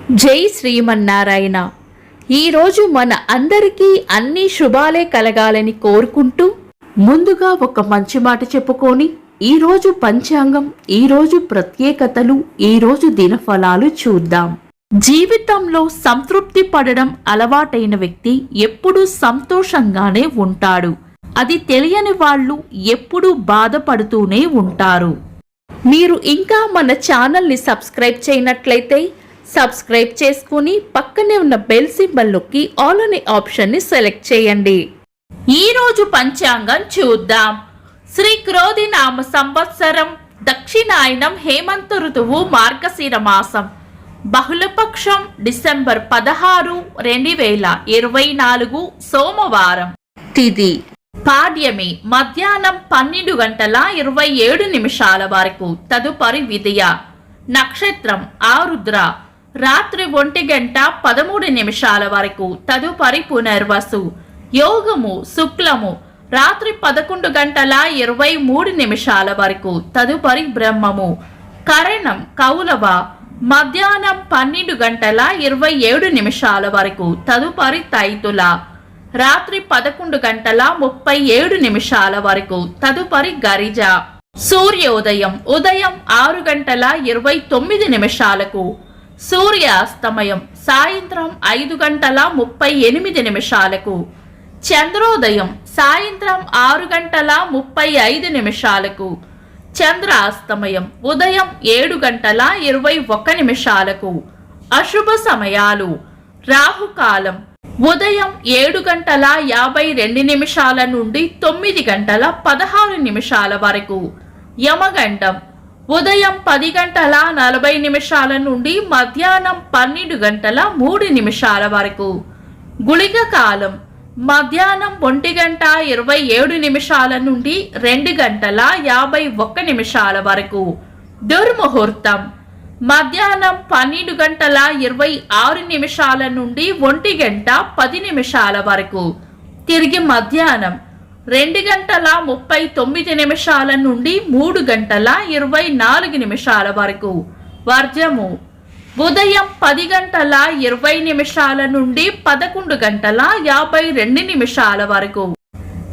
జై శ్రీమన్నారాయణ. ఈరోజు మన అందరికీ అన్ని శుభాలే కలగాలని కోరుకుంటూ ముందుగా ఒక మంచి మాట చెప్పుకొని ఈరోజు పంచాంగం, ఈరోజు ప్రత్యేకతలు, ఈరోజు దినఫలాలు చూద్దాం. జీవితంలో సంతృప్తి పడడం అలవాటైన వ్యక్తి ఎప్పుడూ సంతోషంగానే ఉంటాడు. అది తెలియని వాళ్ళు ఎప్పుడూ బాధపడుతూనే ఉంటారు. మీరు ఇంకా మన ఛానల్ని సబ్స్క్రైబ్ చేయనట్లయితే సబ్స్క్రైబ్ చేసుకుని పక్కనే ఉన్న బెల్ సింబల్ నొక్కి ఆల్ అనే ఆప్షన్ని సెలెక్ట్ చేయండి. ఈరోజు పంచాంగం చూద్దాం. శ్రీ క్రోధి నామ సంవత్సరం, దక్షిణాయనం, హేమంత ఋతువు, మార్గశిర మాసం, బహుళపక్షం, డిసెంబర్ 16, 2024 సోమవారం. తిథి పాడ్యమి, మధ్యాహ్నం 12:27 వరకు. తదుపరి విదియ. నక్షత్రం ఆరుద్ర, రాత్రి 1:13 వరకు. తదుపరి పునర్వసు. యోగము శుక్లము, రాత్రి 11:23 వరకు. తదుపరి బ్రహ్మము. కరణం కౌలవ, మధ్యాహ్నం 12:27 వరకు. తదుపరి తైతుల, రాత్రి 11:37 వరకు. తదుపరి గరిజ. సూర్యోదయం ఉదయం 6:29. సూర్యాస్తమయం సాయంత్రం 5:38. చంద్రోదయం సాయంత్రం 6:35. చంద్రాస్తమయం ఉదయం 7:21. అశుభ సమయాలు. రాహుకాలం ఉదయం 7:52 నుండి 9:16 వరకు. యమగండం ఉదయం 10:40 నుండి మధ్యాహ్నం 12:03 వరకు. గుళిక కాలం మధ్యాహ్నం 1:27 నుండి 2:51 వరకు. దుర్ముహూర్తం మధ్యాహ్నం 12:26 నుండి 1:10 వరకు. తిరిగి మధ్యాహ్నం 2:39 నుండి 3:24 వరకు. వర్జము ఉదయం 10:20 నుండి 11:52 వరకు.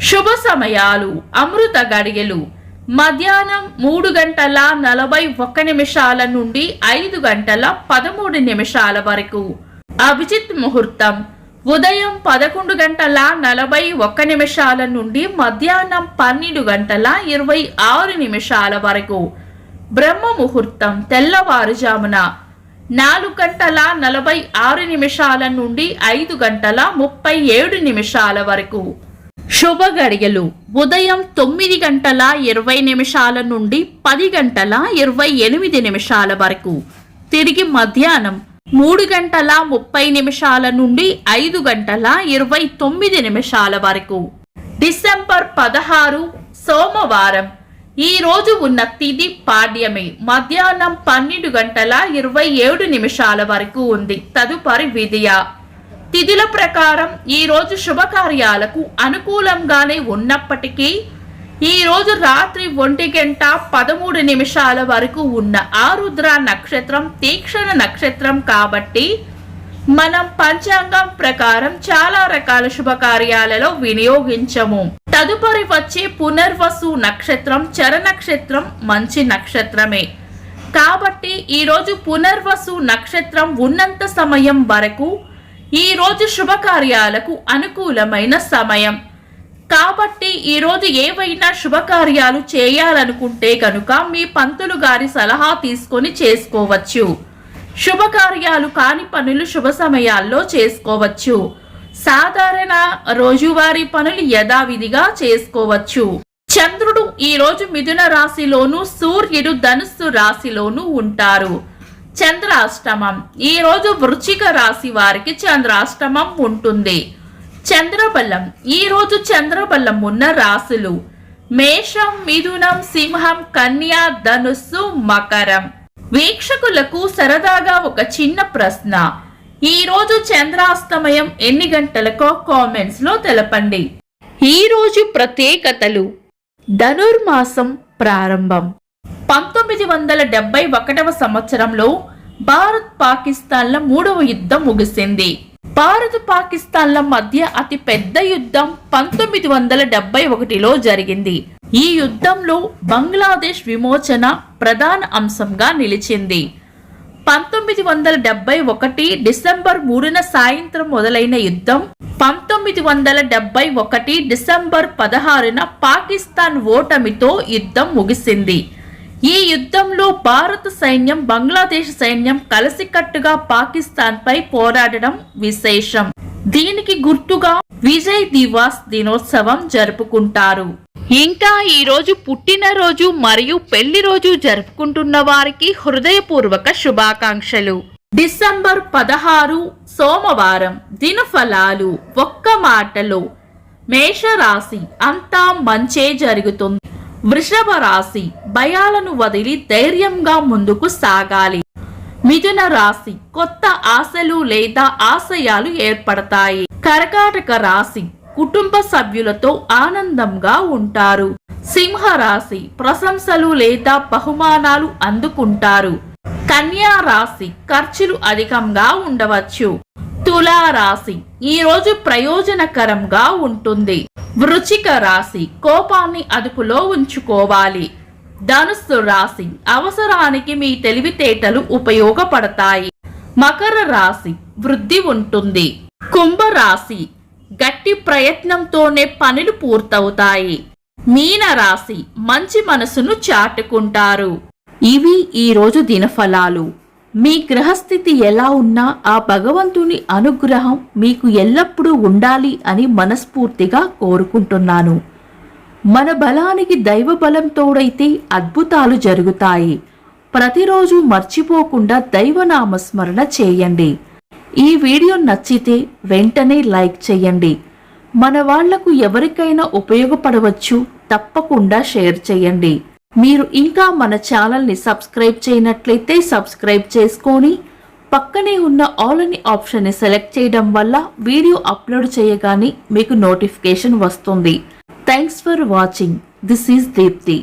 శుభ సమయాలు. అమృత గడియలు మధ్యాహ్నం 3:41 నుండి 5:13 వరకు. అభిజిత్ ముహూర్తం ఉదయం 11:41 నుండి మధ్యాహ్నం 12:26 వరకు. బ్రహ్మ ముహూర్తం తెల్లవారుజామున 4:46 నుండి 5:37 వరకు. శుభ గడియలు ఉదయం 9:20 నుండి 10:28 వరకు. తిరిగి మధ్యాహ్నం 3:30 నుండి 5:29 వరకు. డిసెంబర్ 16 సోమవారం. ఈ రోజు ఉన్న తిథి పాడ్యమి, మధ్యాహ్నం 12:27 వరకు ఉంది. తదుపరి విదియ. తిథుల ప్రకారం ఈ రోజు శుభకార్యాలకు అనుకూలంగానే ఉన్నప్పటికీ ఈ రోజు రాత్రి 1:13 వరకు ఉన్న ఆరుద్ర నక్షత్రం తీక్షణ నక్షత్రం కాబట్టి మనం పంచాంగం ప్రకారం చాలా రకాల శుభకార్యాలలో వినియోగించము. తదుపరి వచ్చే పునర్వసు నక్షత్రం చర నక్షత్రం మంచి నక్షత్రమే కాబట్టి ఈ రోజు పునర్వసు నక్షత్రం ఉన్నంత సమయం వరకు ఈ రోజు శుభకార్యాలకు అనుకూలమైన సమయం కాబట్టి ఈ రోజు ఏవైనా శుభకార్యాలు చేయాలనుకుంటే కనుక మీ పంతులు గారి సలహా తీసుకొని చేసుకోవచ్చు. శుభకార్యాలు కాని పనులు శుభ సమయాల్లో చేసుకోవచ్చు. సాధారణ రోజువారీ పనులు యథావిధిగా చేసుకోవచ్చు. చంద్రుడు ఈ రోజు మిథున రాశిలోను, సూర్యుడు ధనుస్సు రాశిలోను ఉంటారు. చంద్రాష్టమం ఈ రోజు వృశ్చిక రాశి వారికి చంద్రాష్టమం ఉంటుంది. చంద్రబలం ఈ రోజు చంద్రబలం ఉన్న రాశులు మేషం, మిథునం, సింహం, కన్య, ధనుస్సు, మకరం. వీక్షకులకు సరదాగా ఒక చిన్న ప్రశ్న. ఈ రోజు చంద్రాస్తమయం ఎన్ని గంటలకో కామెంట్స్ లో తెలపండి. ఈ రోజు ప్రత్యేకతలు. ధనుర్మాసం ప్రారంభం 1971 సంవత్సరంలో భారత్ పాకిస్తాన్ల 3వ యుద్ధం ముగిసింది. భారత్ పాకిస్తాన్ల మధ్య అతి పెద్ద యుద్ధం 1971లో జరిగింది. ఈ యుద్ధంలో బంగ్లాదేశ్ విమోచన ప్రధాన అంశంగా నిలిచింది. 1971 డిసెంబర్ 3న సాయంత్రం మొదలైన యుద్ధం 1971 డిసెంబర్ 16న పాకిస్తాన్ ఓటమితో యుద్ధం ముగిసింది. ఈ యుద్ధంలో భారత సైన్యం, బంగ్లాదేశ్ సైన్యం కలిసికట్టుగా పాకిస్తాన్ పై పోరాడడం విశేషం. దీనికి గుర్తుగా విజయ్ దివాస్ దినోత్సవం జరుపుకుంటారు. ఇంకా ఈ రోజు పుట్టినరోజు మరియు పెళ్లి రోజు జరుపుకుంటున్న వారికి హృదయపూర్వక శుభాకాంక్షలు. డిసెంబర్ 16 సోమవారం. దినఫలాలు. ఒక్క మాటలో మేషరాశి అంతా మంచే జరుగుతుంది. వృషభ రాశి భయాలను వదిలి ధైర్యంగా ముందుకు సాగాలి. మిథున రాశి కొత్త ఆశలు లేదా ఆశయాలు ఏర్పడతాయి. కర్కాటక రాశి కుటుంబ సభ్యులతో ఆనందంగా ఉంటారు. సింహ రాశి ప్రశంసలు లేదా బహుమానాలు అందుకుంటారు. కన్యా రాశి ఖర్చులు అధికంగా ఉండవచ్చు. తులా రాశి ఈ రోజు ప్రయోజనకరంగా ఉంటుంది. వృశ్చిక రాశి కోపాన్ని అదుపులో ఉంచుకోవాలి. ధనుస్సు రాశి అవసరానికి మీ తెలివితేటలు ఉపయోగపడతాయి. మకర రాశి వృద్ధి ఉంటుంది. కుంభ రాశి గట్టి ప్రయత్నంతోనే పనులు పూర్తవుతాయి. మీన రాశి మంచి మనసును చాటుకుంటారు. ఇవి ఈ రోజు దినఫలాలు. మీ గ్రహస్థితి ఎలా ఉన్నా ఆ భగవంతుని అనుగ్రహం మీకు ఎల్లప్పుడూ ఉండాలి అని మనస్ఫూర్తిగా కోరుకుంటున్నాను. మన బలానికి దైవ బలం తోడైతే అద్భుతాలు జరుగుతాయి. ప్రతిరోజు మర్చిపోకుండా దైవనామస్మరణ చేయండి. ఈ వీడియో నచ్చితే వెంటనే లైక్ చేయండి. మన వాళ్లకు ఎవరికైనా ఉపయోగపడవచ్చు, తప్పకుండా షేర్ చేయండి. మీరు ఇంకా మన ఛానల్ని సబ్స్క్రైబ్ చేయనట్లయితే సబ్స్క్రైబ్ చేసుకొని పక్కనే ఉన్న ఆల్ అని ఆప్షన్ని సెలెక్ట్ చేయడం వల్ల వీడియో అప్లోడ్ చేయగానే మీకు నోటిఫికేషన్ వస్తుంది. Thanks for watching. This is Deepti.